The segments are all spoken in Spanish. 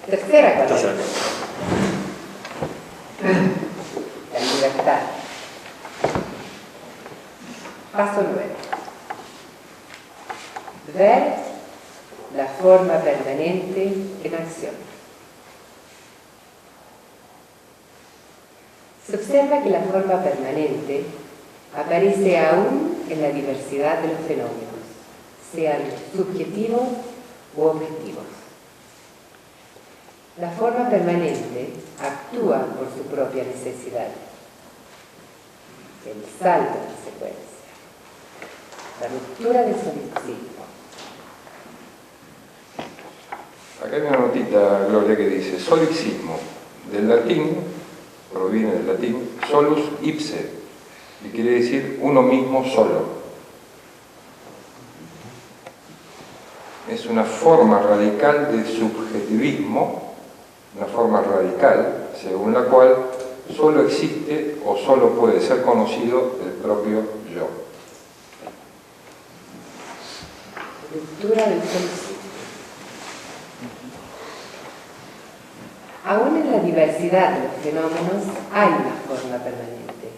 Tercera cualidad. La libertad. Paso 9. Ver la forma permanente en acción. Se observa que la forma permanente aparece aún en la diversidad de los fenómenos, sean subjetivos u objetivos. La forma permanente actúa por su propia necesidad. El salto de secuencia, la ruptura del solipsismo. Acá hay una notita, Gloria, que dice solipsismo, del latín, proviene del latín, solus ipse, y quiere decir uno mismo solo. Es una forma radical de subjetivismo, una forma radical, según la cual solo existe o solo puede ser conocido el propio yo. Ruptura del solipsismo. Aún en la diversidad de los fenómenos hay una forma permanente,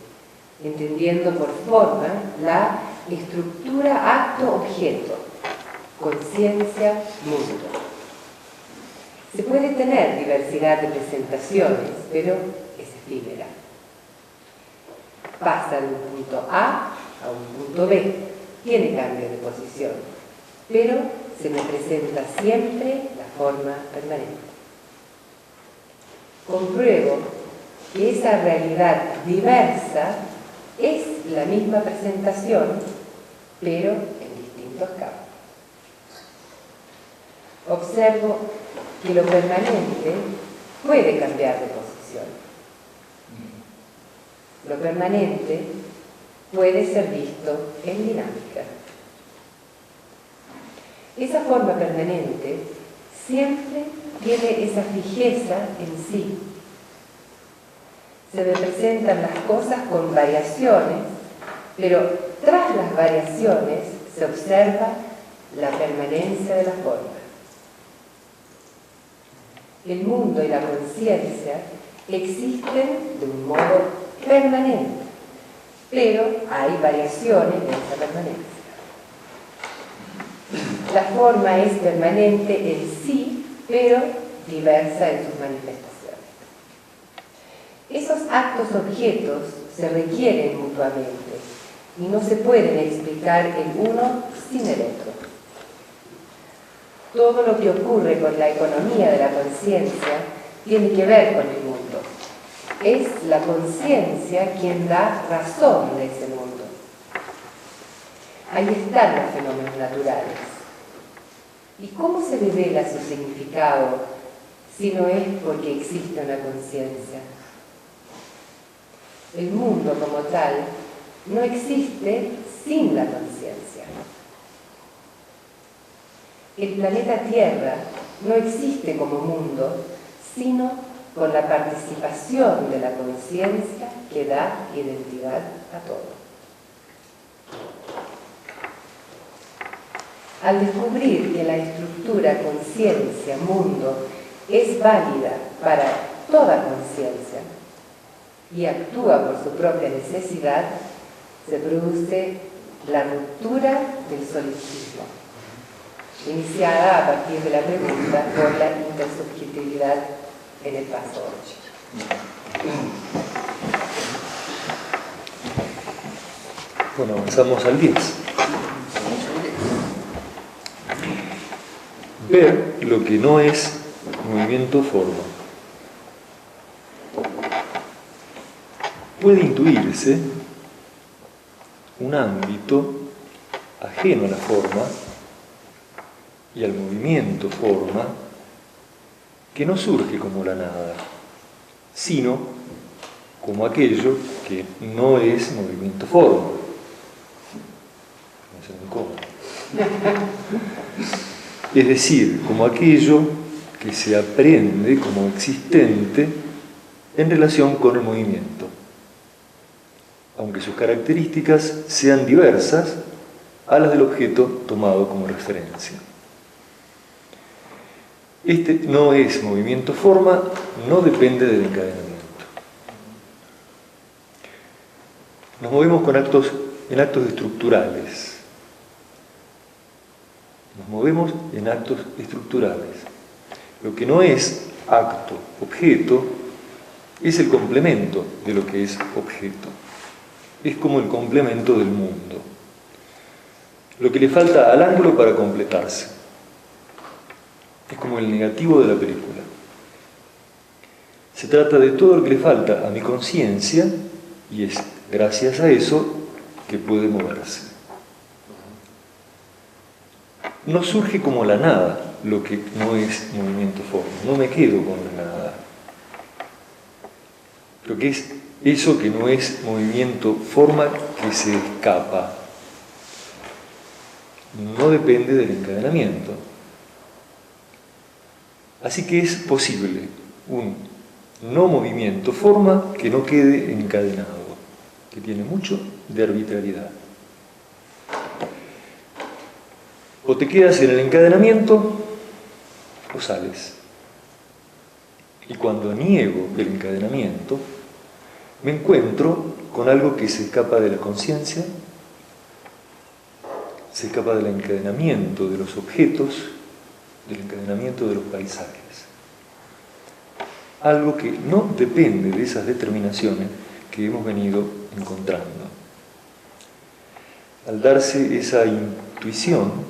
entendiendo por forma la estructura acto-objeto, conciencia, mundo. Se puede tener diversidad de presentaciones, pero es efímera. Pasa de un punto A a un punto B, tiene cambio de posición, pero se me presenta siempre la forma permanente. Compruebo que esa realidad diversa es la misma presentación, pero en distintos campos. Observo que lo permanente puede cambiar de posición. Lo permanente puede ser visto en dinámica. Esa forma permanente siempre tiene esa fijeza en sí. Se me presentan las cosas con variaciones, pero tras las variaciones se observa la permanencia de la forma. El mundo y la conciencia existen de un modo permanente, pero hay variaciones en esa permanencia. La forma es permanente en sí, pero diversa en sus manifestaciones. Esos actos objetos se requieren mutuamente y no se pueden explicar el uno sin el otro. Todo lo que ocurre con la economía de la conciencia tiene que ver con el mundo. Es la conciencia quien da razón de ese mundo. Ahí están los fenómenos naturales. ¿Y cómo se revela su significado si no es porque existe una conciencia? El mundo como tal no existe sin la conciencia. El planeta Tierra no existe como mundo, sino con la participación de la conciencia que da identidad a todo. Al descubrir que la estructura conciencia-mundo es válida para toda conciencia y actúa por su propia necesidad, se produce la ruptura del solipsismo, iniciada a partir de la pregunta por la intersubjetividad en el paso 8. Bueno, avanzamos al 10. Ver lo que no es movimiento-forma. Puede intuirse un ámbito ajeno a la forma y al movimiento-forma que no surge como la nada, sino como aquello que no es movimiento-forma. No sé cómo. Es decir, como aquello que se aprende como existente en relación con el movimiento, aunque sus características sean diversas a las del objeto tomado como referencia. Este no es movimiento-forma, no depende del encadenamiento. Nos movemos en actos estructurales. Nos movemos en actos estructurales. Lo que no es acto, objeto, es el complemento de lo que es objeto. Es como el complemento del mundo. Lo que le falta al ángulo para completarse. Es como el negativo de la película. Se trata de todo lo que le falta a mi conciencia y es gracias a eso que puede moverse. No surge como la nada lo que no es movimiento-forma. No me quedo con la nada. Lo que es eso que no es movimiento-forma que se escapa. No depende del encadenamiento. Así que es posible un no movimiento-forma que no quede encadenado, que tiene mucho de arbitrariedad. O te quedas en el encadenamiento o sales. Y cuando niego el encadenamiento, me encuentro con algo que se escapa de la conciencia, se escapa del encadenamiento de los objetos, del encadenamiento de los paisajes. Algo que no depende de esas determinaciones que hemos venido encontrando. Al darse esa intuición,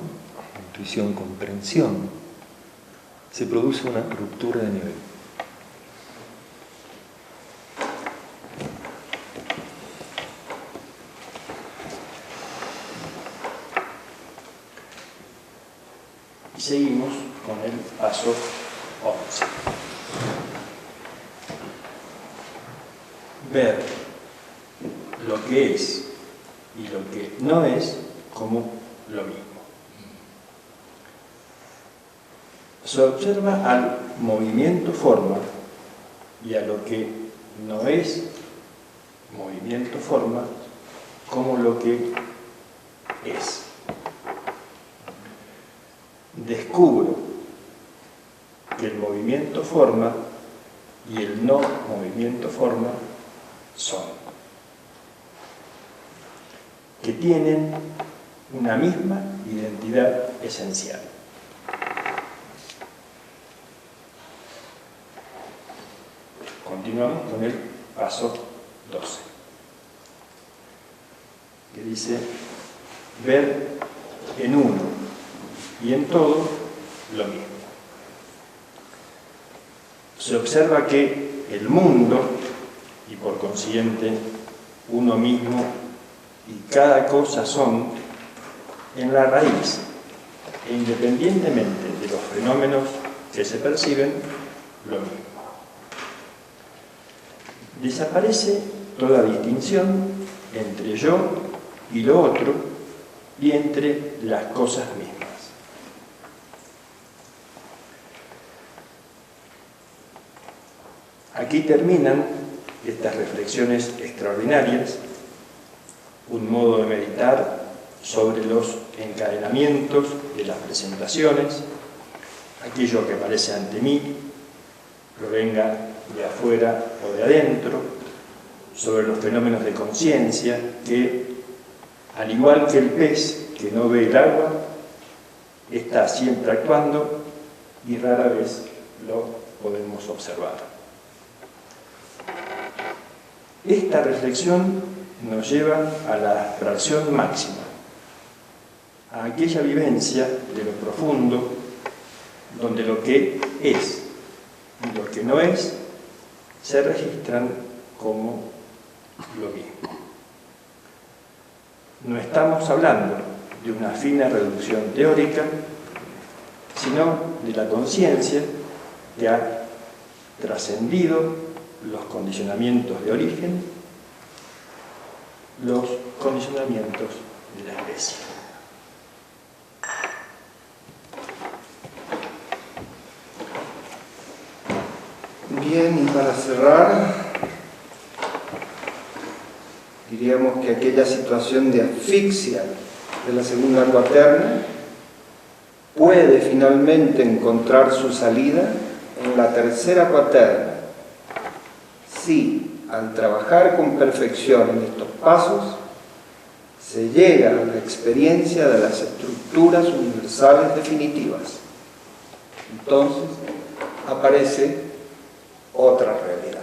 comprensión, se produce una ruptura de nivel. Y seguimos con el paso 11. Ver lo que es y lo que no es como lo mismo. Se observa al movimiento-forma y a lo que no es movimiento-forma como lo que es. Descubro que el movimiento-forma y el no movimiento-forma son, que tienen una misma identidad esencial. Continuamos con el paso 12, que dice: ver en uno y en todo lo mismo. Se observa que el mundo, y por consiguiente uno mismo y cada cosa son, en la raíz, e independientemente de los fenómenos que se perciben, lo mismo. Desaparece toda distinción entre yo y lo otro y entre las cosas mismas. Aquí terminan estas reflexiones extraordinarias, un modo de meditar sobre los encadenamientos de las presentaciones, aquello que aparece ante mí, provenga de afuera o de adentro, sobre los fenómenos de conciencia que, al igual que el pez que no ve el agua, está siempre actuando y rara vez lo podemos observar. Esta reflexión nos lleva a la abstracción máxima, a aquella vivencia de lo profundo, donde lo que es y lo que no es se registran como lo mismo. No estamos hablando de una fina reducción teórica, sino de la conciencia que ha trascendido los condicionamientos de origen, los condicionamientos de la especie. Bien, y para cerrar, diríamos que aquella situación de asfixia de la segunda cuaterna puede finalmente encontrar su salida en la tercera cuaterna, si, al trabajar con perfección en estos pasos, se llega a la experiencia de las estructuras universales definitivas. Entonces aparece otra realidad.